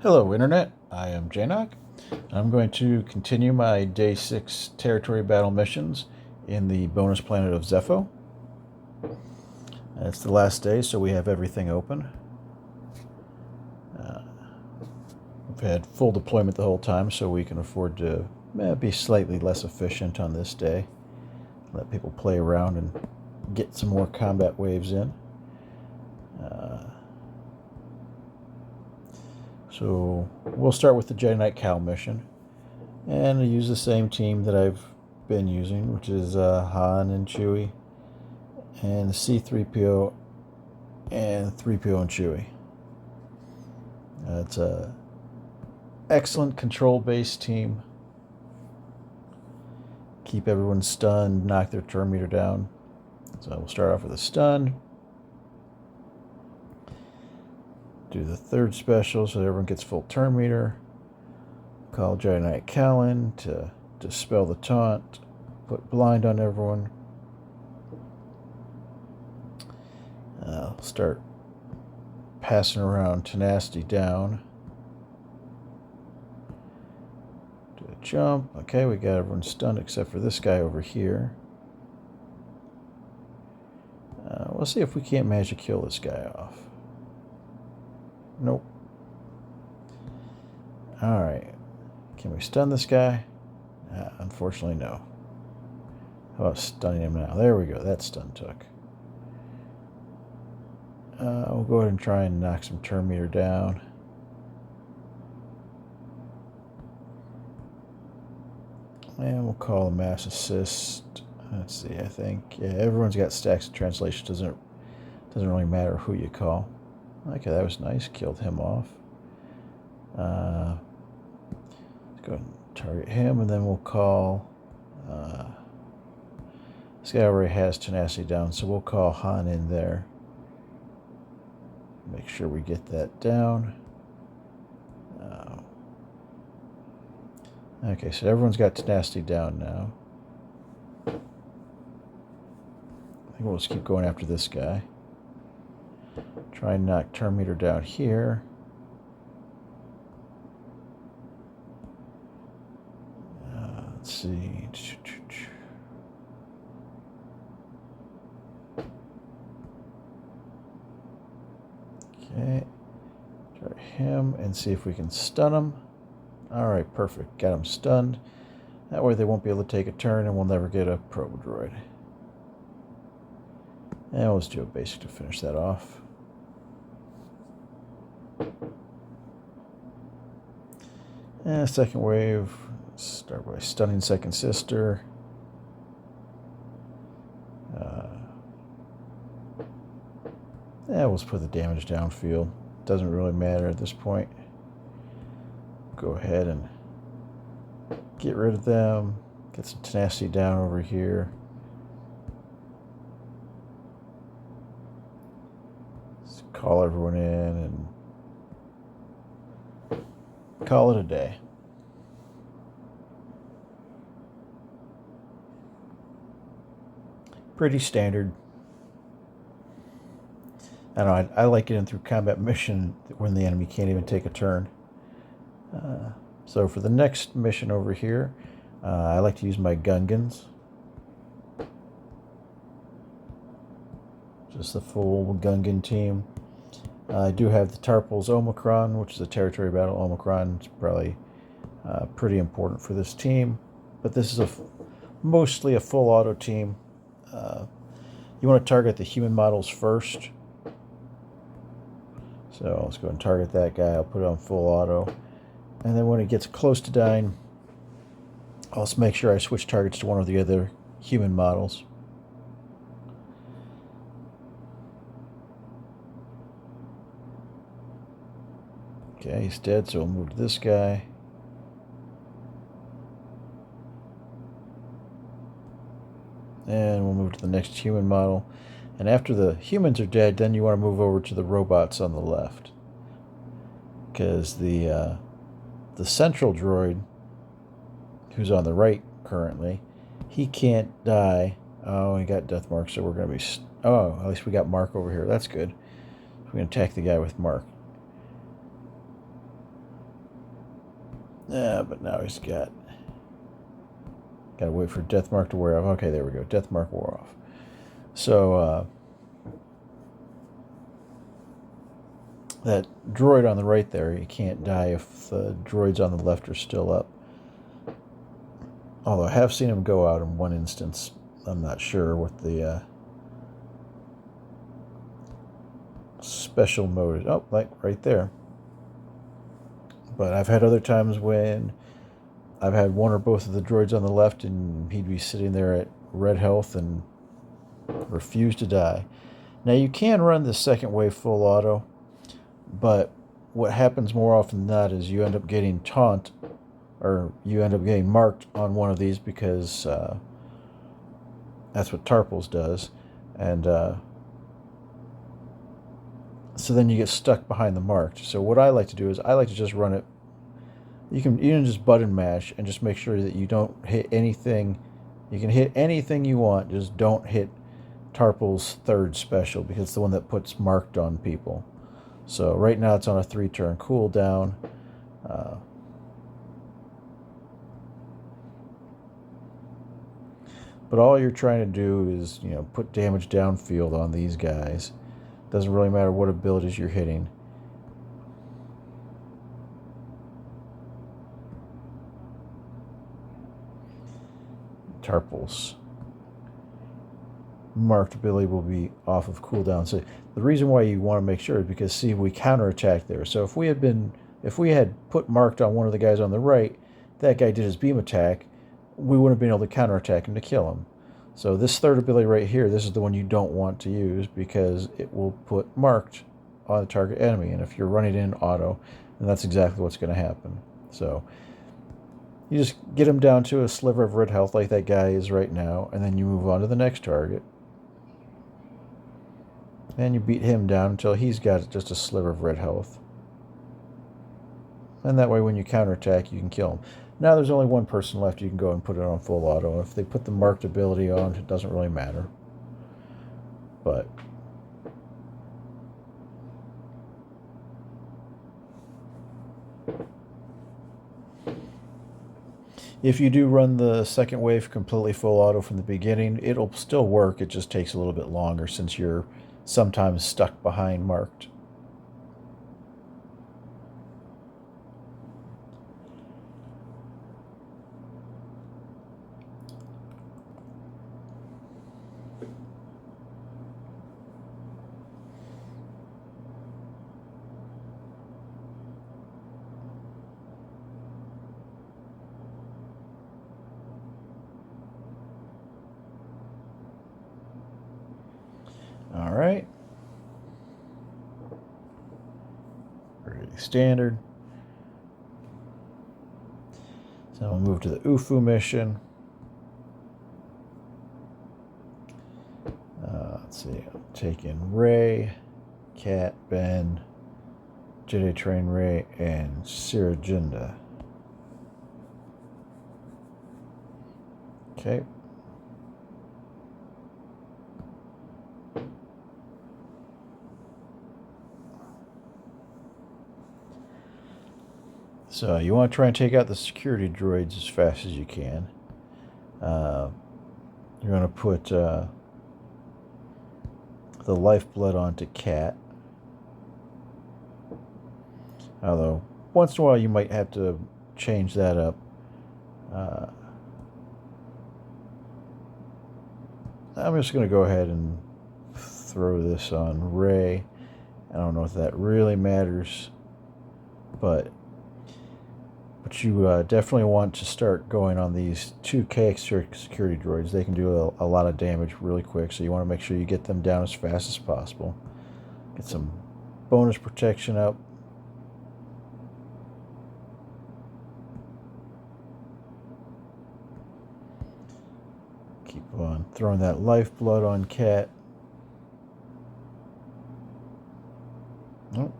Hello Internet, I am JKCK. I'm going to continue my Day 6 territory battle missions in the bonus planet of Zeffo. It's the last day, so we have everything open. We've had full deployment the whole time, so we can afford to be slightly less efficient on this day. Let people play around and get some more combat waves in. So we'll start with the JKCK mission, and I use the same team that I've been using, which is Han and Chewie, and C-3PO and Threepio and Chewie. It's a excellent control-based team. Keep everyone stunned, knock their turn meter down. So we'll start off with a stun. Do the third special so everyone gets full turn meter. Call JKCK in to dispel the taunt. Put blind on everyone. Start passing around tenacity down. Do a jump. Okay, we got everyone stunned except for this guy over here. We'll see if we can't manage to kill this guy off. Nope. Alright. Can we stun this guy? Unfortunately, no. How about stunning him now? There we go. That stun took. We'll go ahead and try and knock some turn meter down. And we'll call a mass assist. Let's see, I think. Yeah, everyone's got stacks of translation. Doesn't really matter who you call. Okay, that was nice. Killed him off. Let's go ahead and target him, and then we'll call... this guy already has tenacity down, so we'll call Han in there. Make sure we get that down. Okay, so everyone's got tenacity down now. I think we'll just keep going after this guy. Try and knock turn meter down here. Let's see. Okay. Try him and see if we can stun him. Alright, perfect. Got him stunned. That way they won't be able to take a turn and we'll never get a probe droid. And let's do a basic to finish that off. And second wave, start by stunning second sister. Let's put the damage downfield. Doesn't really matter at this point. Go ahead and get rid of them. Get some tenacity down over here. Let's call everyone in and call it a day. Pretty standard. I don't know, I like getting through combat mission when the enemy can't even take a turn. So for the next mission over here, I like to use my Gungans. Just the full Gungan team. I do have the Tarpals Omicron, which is a territory battle. Omicron is probably pretty important for this team. But this is mostly a full auto team. You want to target the human models first. So let's go and target that guy. I'll put it on full auto. And then when it gets close to dying, I'll just make sure I switch targets to one of the other human models. Okay, he's dead, so we'll move to this guy. And we'll move to the next human model. And after the humans are dead, then you want to move over to the robots on the left. Because the central droid, who's on the right currently, he can't die. Oh, he got death mark, so we're going to be... Oh, at least we got Mark over here. That's good. We're going to attack the guy with Mark. Yeah, but now he's got... Gotta wait for death mark to wear off. Okay, there we go. Death mark wore off. So, that droid on the right there, he can't die if the droids on the left are still up. Although I have seen him go out in one instance. I'm not sure what the special mode is. Oh, like right there. But I've had other times when I've had one or both of the droids on the left and he'd be sitting there at red health and refuse to die. Now you can run the second wave full auto, but what happens more often than not is you end up getting or you end up getting marked on one of these because that's what Tarpals does. And so then you get stuck behind the marked. So what I like to do is I like to just run it. You can just button mash and just make sure that you don't hit anything. You can hit anything you want, just don't hit Tarpal's third special because it's the one that puts marked on people. So right now it's on a 3-turn cooldown. But all you're trying to do is, put damage downfield on these guys. Doesn't really matter what abilities you're hitting. Tarpals. Marked ability will be off of cooldown. So the reason why you want to make sure is because, see, we counterattack there. So if we had put marked on one of the guys on the right, that guy did his beam attack, we wouldn't have been able to counterattack him to kill him. So this third ability right here, this is the one you don't want to use because it will put marked on the target enemy. And if you're running in auto, then that's exactly what's going to happen. So you just get him down to a sliver of red health like that guy is right now, and then you move on to the next target. And you beat him down until he's got just a sliver of red health. And that way when you counterattack, you can kill him. Now there's only one person left. You can go and put it on full auto. If they put the marked ability on, it doesn't really matter. But if you do run the second wave completely full auto from the beginning, it'll still work. It just takes a little bit longer since you're sometimes stuck behind marked. All right. Pretty standard. So we'll move to the UFU mission. Let's see. I'll take in Ray, Cat, Ben, Jedi Train Ray, and Cere Jinda. Okay. So you want to try and take out the security droids as fast as you can. You're going to put the lifeblood onto Cat. Although, once in a while you might have to change that up. I'm just going to go ahead and throw this on Ray. I don't know if that really matters, but you definitely want to start going on these 2K security droids. They can do a lot of damage really quick, so you want to make sure you get them down as fast as possible. Get some bonus protection up. Keep on throwing that lifeblood on Cat. Oh.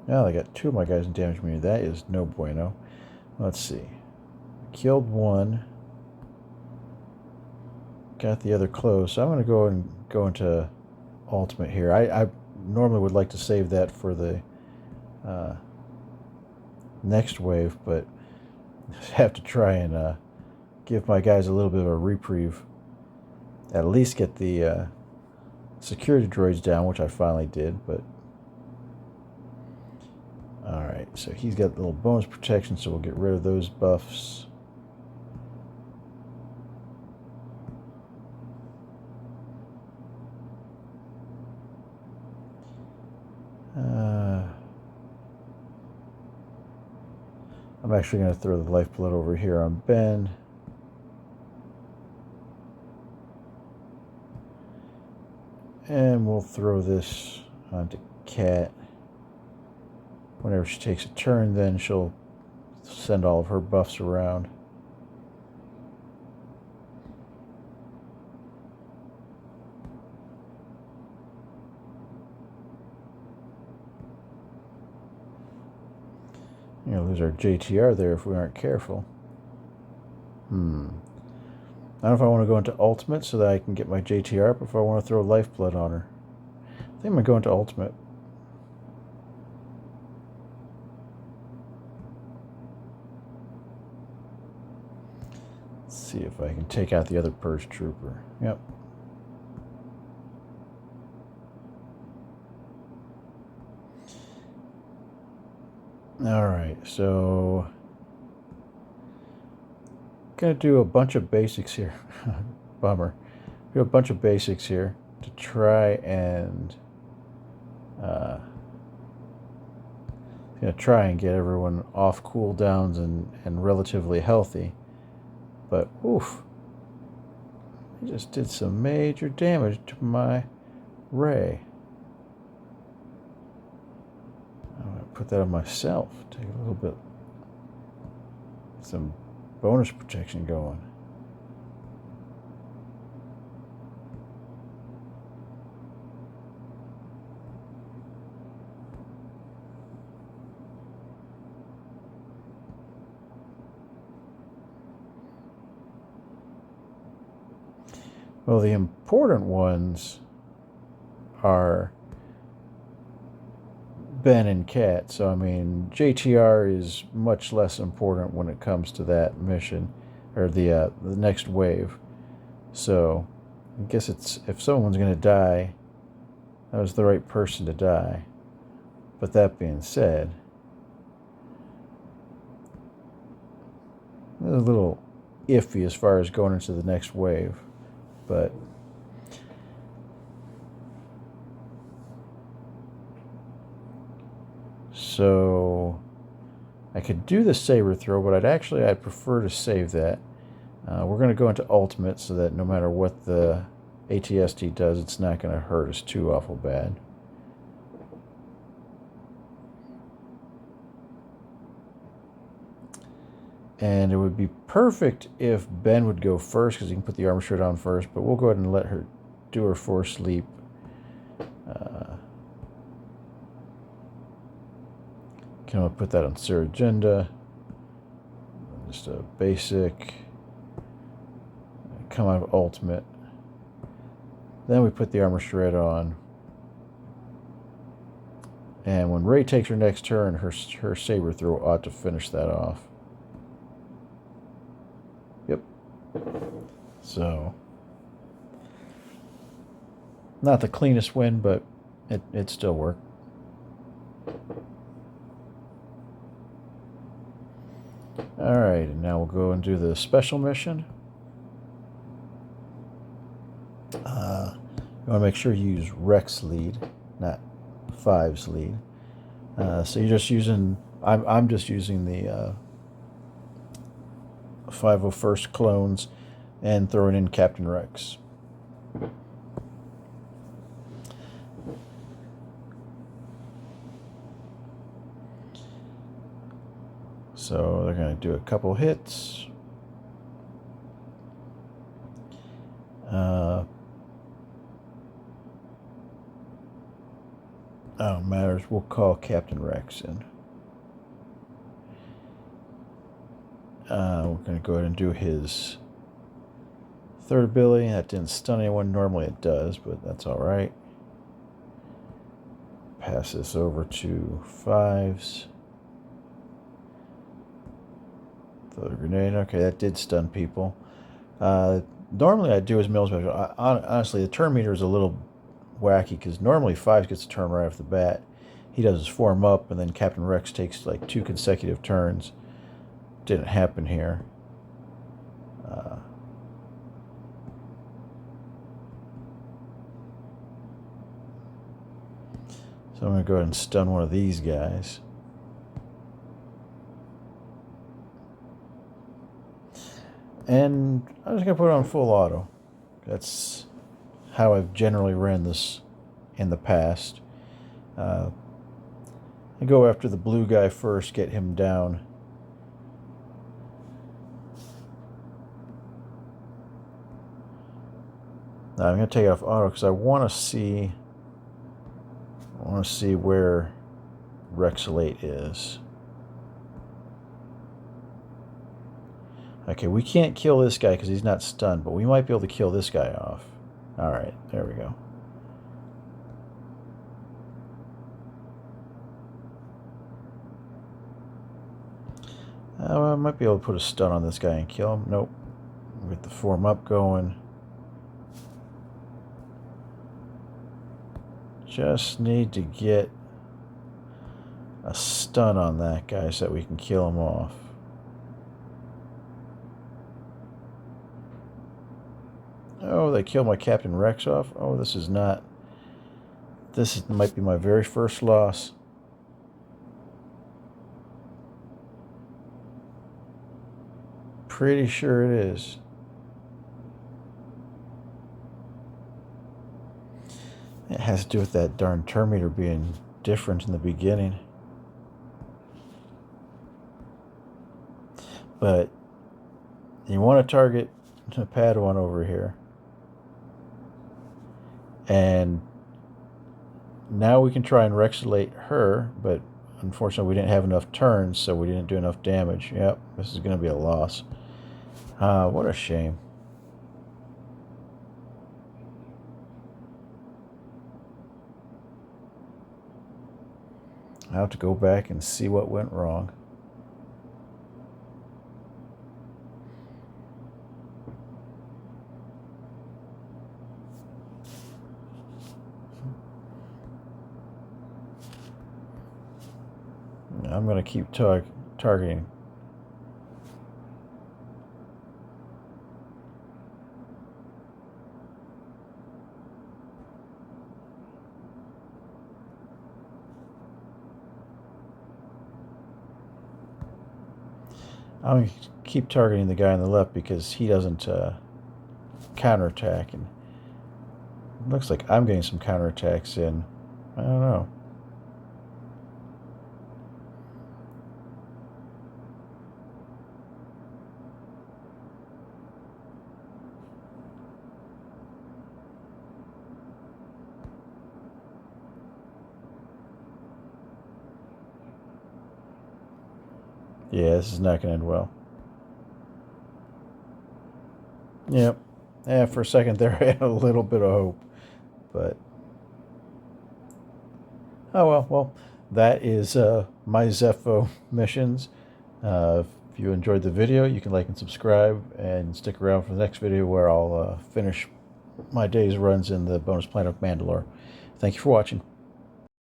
Now I got 2 of my guys in damage meter. That is no bueno. Let's see. Killed 1. got the other close, so I'm going to go into ultimate here. I normally would like to save that for the next wave, but I have to try and give my guys a little bit of a reprieve. At least get the security droids down, which I finally did, but alright, so he's got a little bonus protection, so we'll get rid of those buffs. I'm actually going to throw the lifeblood over here on Ben. And we'll throw this onto Cat. Whenever she takes a turn, then she'll send all of her buffs around. You're going to lose our JTR there if we aren't careful. I don't know if I want to go into ultimate so that I can get my JTR up, or if I want to throw lifeblood on her. I think I'm going to go into ultimate. Let's see if I can take out the other Purge Trooper. Yep. Alright, so gonna do a bunch of basics here. Bummer. Do a bunch of basics here to try and get everyone off cooldowns and relatively healthy. But oof, he just did some major damage to my Ray. I'm gonna put that on myself. Take a little bit, some bonus protection going. Well, the important ones are Ben and Cat. So, I mean, JTR is much less important when it comes to that mission, or the next wave. So, I guess it's, if someone's going to die, that was the right person to die. But that being said, it's a little iffy as far as going into the next wave. But so I could do the saber throw, but I'd prefer to save that. We're going to go into ultimate so that no matter what the ATST does, it's not going to hurt us too awful bad. And it would be perfect if Ben would go first, because he can put the armor shred on first, but we'll go ahead and let her do her force leap. Can I put that on Cere agenda? Just a basic. Come out of ultimate. Then we put the armor shred on. And when Rey takes her next turn, her saber throw ought to finish that off. Yep. So, not the cleanest win, but it still worked. Alright, and now we'll go and do the special mission. You want to make sure you use Rex lead, not 5's lead. So you're just using, I'm just using the 501st clones and throwing in Captain Rex. So they're going to do a couple hits. Oh, matters. We'll call Captain Rex in. We're going to go ahead and do his Third ability, that didn't stun anyone. Normally it does, but that's alright. Pass this over to 5s. Throw the grenade. Okay, that did stun people. Normally I do his mill special. Honestly, the turn meter is a little wacky because normally 5 gets a turn right off the bat. He does his form up, and then Captain Rex takes like 2 consecutive turns. Didn't happen here. So I'm going to go ahead and stun one of these guys. And I'm just going to put it on full auto. That's how I've generally ran this in the past. I go after the blue guy first, get him down. Now I'm going to take it off auto because I want to see where Rexolate is. Okay, we can't kill this guy because he's not stunned, but we might be able to kill this guy off. Alright, there we go. I might be able to put a stun on this guy and kill him. Nope. Get the form up going. Just need to get a stun on that guy so that we can kill him off. Oh, they killed my Captain Rex off. Oh, this is not... This might be my very first loss. Pretty sure it is. It has to do with that darn turn meter being different in the beginning. But you want to target a Padawan over here. And now we can try and Rexolate her, but unfortunately we didn't have enough turns, so we didn't do enough damage. Yep, this is going to be a loss. What a shame. I have to go back and see what went wrong. I'm going to keep targeting. I'm going to keep targeting the guy on the left because he doesn't counterattack. And it looks like I'm getting some counterattacks in. I don't know. Yeah, this is not going to end well. Yep. Yeah, for a second there I had a little bit of hope. But, oh well. Well, that is my Zeffo missions. If you enjoyed the video, you can like and subscribe and stick around for the next video where I'll finish my day's runs in the bonus planet of Mandalore. Thank you for watching.